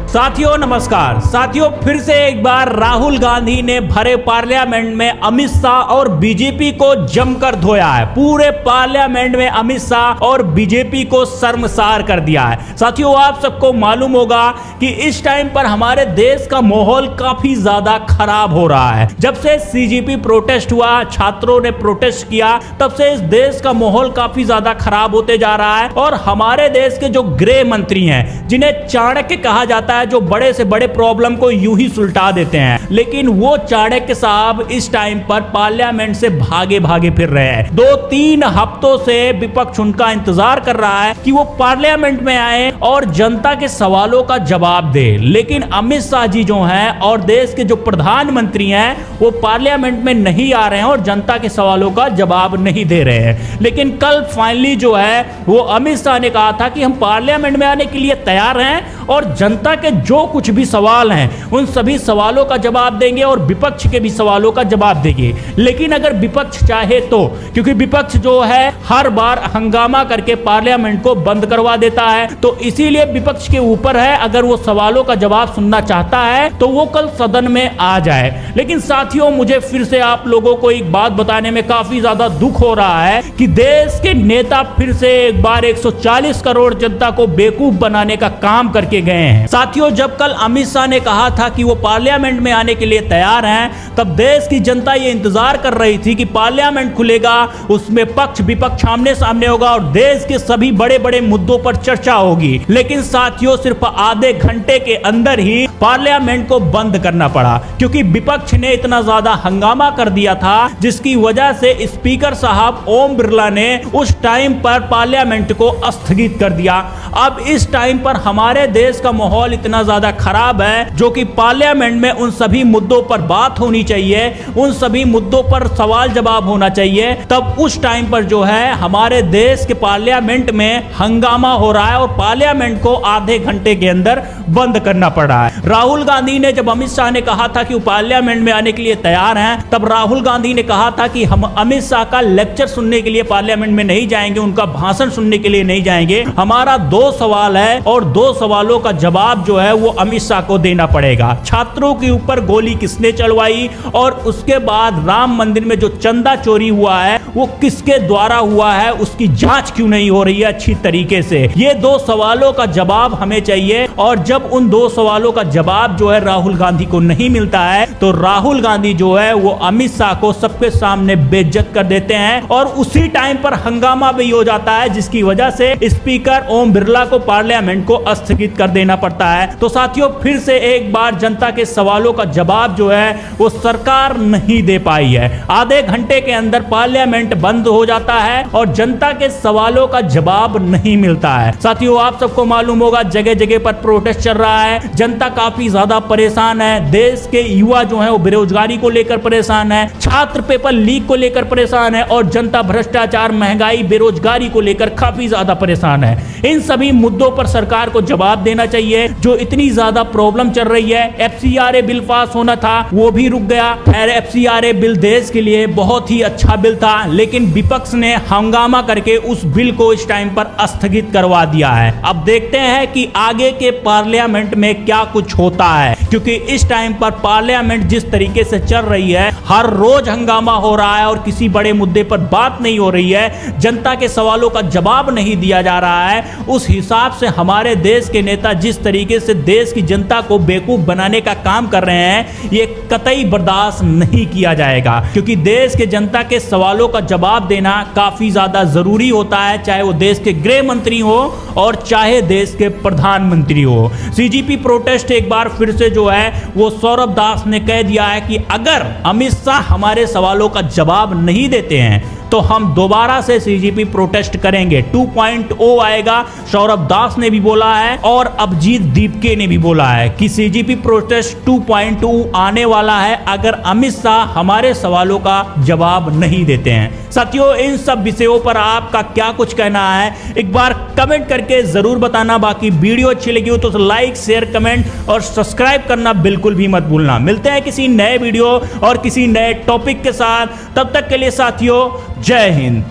साथियों नमस्कार। साथियों फिर से एक बार राहुल गांधी ने भरे पार्लियामेंट में अमित शाह और बीजेपी को जमकर धोया है। पूरे पार्लियामेंट में अमित शाह और बीजेपी को शर्मसार कर दिया है। साथियों आप सबको मालूम होगा कि इस टाइम पर हमारे देश का माहौल काफी ज्यादा खराब हो रहा है। जब से सीजेपी प्रोटेस्ट हुआ, छात्रों ने प्रोटेस्ट किया, तब से इस देश का माहौल काफी ज्यादा खराब होते जा रहा है। और हमारे देश के जो गृह मंत्री हैं, जिन्हें चाणक्य कहा जाता है, जो बड़े से बड़े प्रॉब्लम को यूं ही सुलटा देते हैं, लेकिन वो चाणक्य साहब इस टाइम पर पार्लियामेंट से भागे भागे फिर रहे हैं। 2-3 हफ्तों से विपक्ष उनका इंतजार कर रहा है कि वो पार्लियामेंट में आए और जनता के सवालों का जवाब दे। लेकिन अमित शाह जी जो हैं और देश के जो प्रधानमंत्री हैं, वो पार्लियामेंट में नहीं आ रहे हैं और जनता के सवालों का जवाब नहीं दे रहे हैं। लेकिन कल फाइनली जो है वो अमित शाह ने कहा था कि हम पार्लियामेंट में आने के लिए तैयार हैं और जनता के जो कुछ भी सवाल हैं उन सभी सवालों का जवाब देंगे और विपक्ष के भी सवालों का जवाब देंगे। लेकिन अगर विपक्ष चाहे तो, क्योंकि विपक्ष जो है हर बार हंगामा करके पार्लियामेंट को बंद करवा देता है, तो इसीलिए विपक्ष के ऊपर है, अगर वो सवालों का जवाब सुनना चाहता है तो वो कल सदन में आ जाए। लेकिन साथियों मुझे फिर से आप लोगों को एक बात बताने में काफी ज्यादा दुख हो रहा है कि देश के नेता फिर से एक बार 140 करोड़ जनता को बेवकूफ बनाने का काम करके गए हैं। साथियों जब कल अमित शाह ने कहा था कि वो पार्लियामेंट में आने के लिए तैयार हैं, तब देश की जनता ये इंतजार कर रही थी कि पार्लियामेंट खुलेगा, उसमें पक्ष विपक्ष आमने सामने होगा और देश के सभी बड़े बड़े मुद्दों पर चर्चा होगी। लेकिन साथियों सिर्फ आधे घंटे के अंदर ही पार्लियामेंट को बंद करना पड़ा, क्योंकि विपक्ष ने इतना ज्यादा हंगामा कर दिया था, जिसकी वजह से स्पीकर साहब ओम बिरला ने उस टाइम पर पार्लियामेंट को स्थगित कर दिया। अब इस टाइम पर हमारे देश का माहौल इतना ज्यादा खराब है, जो कि पार्लियामेंट में उन सभी मुद्दों पर बात होनी चाहिए, उन सभी मुद्दों पर सवाल जवाब होना चाहिए। तब उस टाइम पर जो है हमारे देश के पार्लियामेंट में हंगामा हो रहा है और पार्लियामेंट को आधे घंटे के अंदर बंद करना पड़ रहा है। राहुल गांधी ने जब अमित शाह ने कहा था कि वो पार्लियामेंट में आने के लिए तैयार हैं, तब राहुल गांधी ने कहा था कि हम अमित शाह का लेक्चर सुनने के लिए पार्लियामेंट में नहीं जाएंगे, उनका भाषण सुनने के लिए नहीं जाएंगे। हमारा 2 सवाल है और 2 सवालों का जवाब जो है वो अमित शाह को देना पड़ेगा। छात्रों के ऊपर गोली किसने चलवाई और उसके बाद राम मंदिर में जो चंदा चोरी हुआ है वो किसके द्वारा हुआ है, उसकी जांच क्यों नहीं हो रही है अच्छी तरीके से। ये 2 सवालों का जवाब हमें चाहिए। और जब उन 2 सवालों का जवाब जो है राहुल गांधी को नहीं मिलता है, तो राहुल गांधी जो है वो अमित शाह को सबके सामने बेइज्जत कर देते हैं और उसी टाइम पर हंगामा भी हो जाता है, जिसकी वजह से स्पीकर ओम बिरला को पार्लियामेंट को स्थगित कर देना पड़ता है। तो साथियों फिर से एक बार जनता के सवालों का जवाब जो है वो सरकार नहीं दे पाई है। आधे घंटे के अंदर पार्लियामेंट बंद हो जाता है और जनता के सवालों का जवाब नहीं मिलता है। साथियों आप सबको मालूम होगा जगह जगह पर प्रोटेस्ट चल रहा है, जनता काफी ज्यादा परेशान है। देश के युवा जो है वो बेरोजगारी को लेकर परेशान है, छात्र पेपर लीक को लेकर परेशान है और जनता भ्रष्टाचार, महंगाई, बेरोजगारी को लेकर काफी ज्यादा परेशान है। इन सभी मुद्दों पर सरकार को जवाब देना चाहिए। जो इतनी ज्यादा प्रॉब्लम चल रही है, FCRA बिल पास होना था वो भी रुक गया। खैर FCRA बिल देश के लिए बहुत ही अच्छा बिल था, लेकिन विपक्ष ने हंगामा करके उस बिल को इस टाइम पर स्थगित करवा दिया है। अब देखते हैं कि आगे के पार्लियामेंट में क्या कुछ होता है, क्योंकि इस टाइम पर पार्लियामेंट जिस तरीके से चल रही है, हर रोज हंगामा हो रहा है और किसी बड़े मुद्दे पर बात नहीं हो रही है, जनता के सवालों का जवाब नहीं दिया जा रहा है। उस हिसाब से हमारे देश के नेता जिस तरीके से देश की जनता को बेवकूफ बनाने का काम कर रहे हैं, ये कतई बर्दाश्त नहीं किया जाएगा, क्योंकि देश के जनता के सवालों का जवाब देना काफी ज्यादा जरूरी होता है, चाहे वो देश के गृह मंत्री हो और चाहे देश के प्रधानमंत्री हो। सीजेपी प्रोटेस्ट एक बार फिर से जो है वो सौरभ दास ने कह दिया है कि अगर अमित शाह हमारे सवालों का जवाब नहीं देते हैं तो हम दोबारा से सीजेपी प्रोटेस्ट करेंगे। 2.0 आएगा, सौरभ दास ने भी बोला है और अभिजीत दीपके ने भी बोला है कि सीजेपी प्रोटेस्ट 2.0 आने वाला है अगर अमित शाह हमारे सवालों का जवाब नहीं देते हैं। साथियों इन सब विषयों पर आपका क्या कुछ कहना है एक बार कमेंट करके जरूर बताना। बाकी वीडियो अच्छी लगी हो तो लाइक, शेयर, कमेंट और सब्सक्राइब करना बिल्कुल भी मत भूलना। मिलते हैं किसी नए वीडियो और किसी नए टॉपिक के साथ, तब तक के लिए साथियों जय हिंद।